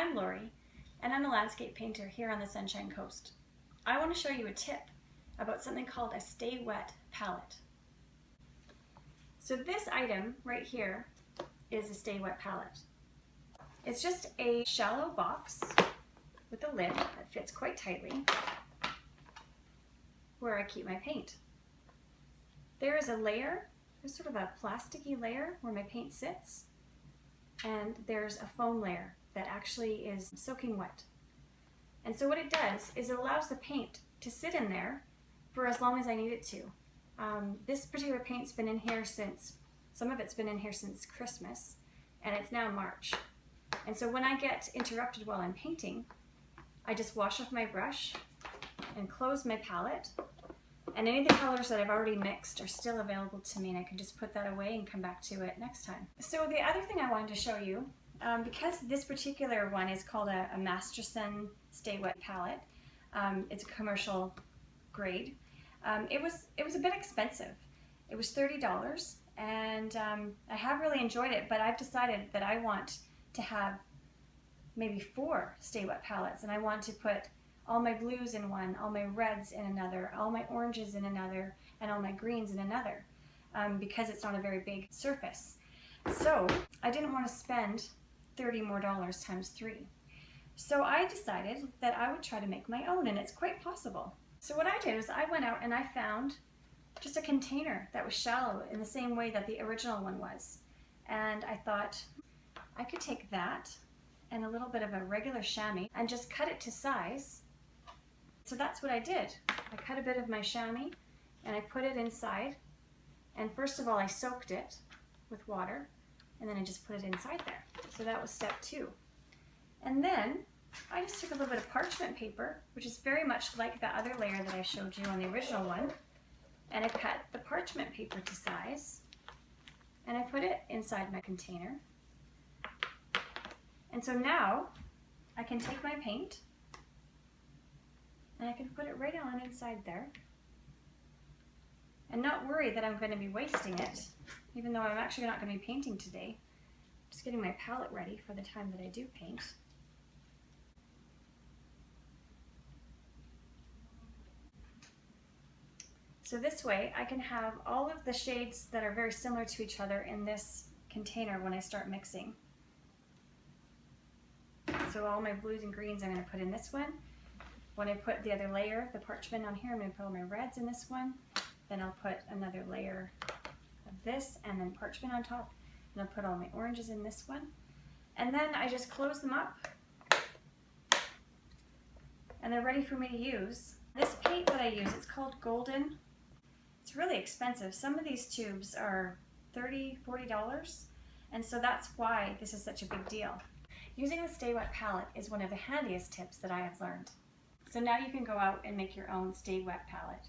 I'm Lori, and I'm a landscape painter here on the Sunshine Coast. I want to show you a tip about something called a Stay Wet palette. So this item right here is a Stay Wet palette. It's just a shallow box with a lid that fits quite tightly where I keep my paint. There is a layer, there's sort of a plasticky layer where my paint sits, and there's a foam layer that actually is soaking wet. And so what it does is it allows the paint to sit in there for as long as I need it to. This particular paint's been in here since, some of it's been in here since Christmas, and it's now March. And so when I get interrupted while I'm painting, I just wash off my brush and close my palette, and any of the colors that I've already mixed are still available to me, and I can just put that away and come back to it next time. So the other thing I wanted to show you, because this particular one is called a Masterson Stay Wet palette, it's a commercial grade, it was a bit expensive. It was $30, and I have really enjoyed it, but I've decided that I want to have maybe 4 Stay Wet palettes, and I want to put all my blues in one, all my reds in another, all my oranges in another, and all my greens in another, because it's not a very big surface. So I didn't want to spend $30 more times 3. So I decided that I would try to make my own, and it's quite possible. So what I did is I went out and I found just a container that was shallow in the same way that the original one was. And I thought I could take that and a little bit of a regular chamois and just cut it to size. So that's what I did. I cut a bit of my chamois and I put it inside, and first of all I soaked it with water, and then I just put it inside there. So that was step 2. And then I just took a little bit of parchment paper, which is very much like the other layer that I showed you on the original one, and I cut the parchment paper to size, and I put it inside my container. And so now I can take my paint and I can put it right on inside there and not worry that I'm going to be wasting it, even though I'm actually not going to be painting today. I'm just getting my palette ready for the time that I do paint. So this way I can have all of the shades that are very similar to each other in this container when I start mixing. So all my blues and greens I'm going to put in this one. When I put the other layer, the parchment on here, I'm going to put all my reds in this one. Then I'll put another layer of this and then parchment on top. And I'll put all my oranges in this one. And then I just close them up. And they're ready for me to use. This paint that I use, it's called Golden. It's really expensive. Some of these tubes are $30, $40. And so that's why this is such a big deal. Using the Stay Wet palette is one of the handiest tips that I have learned. So now you can go out and make your own Stay Wet palette.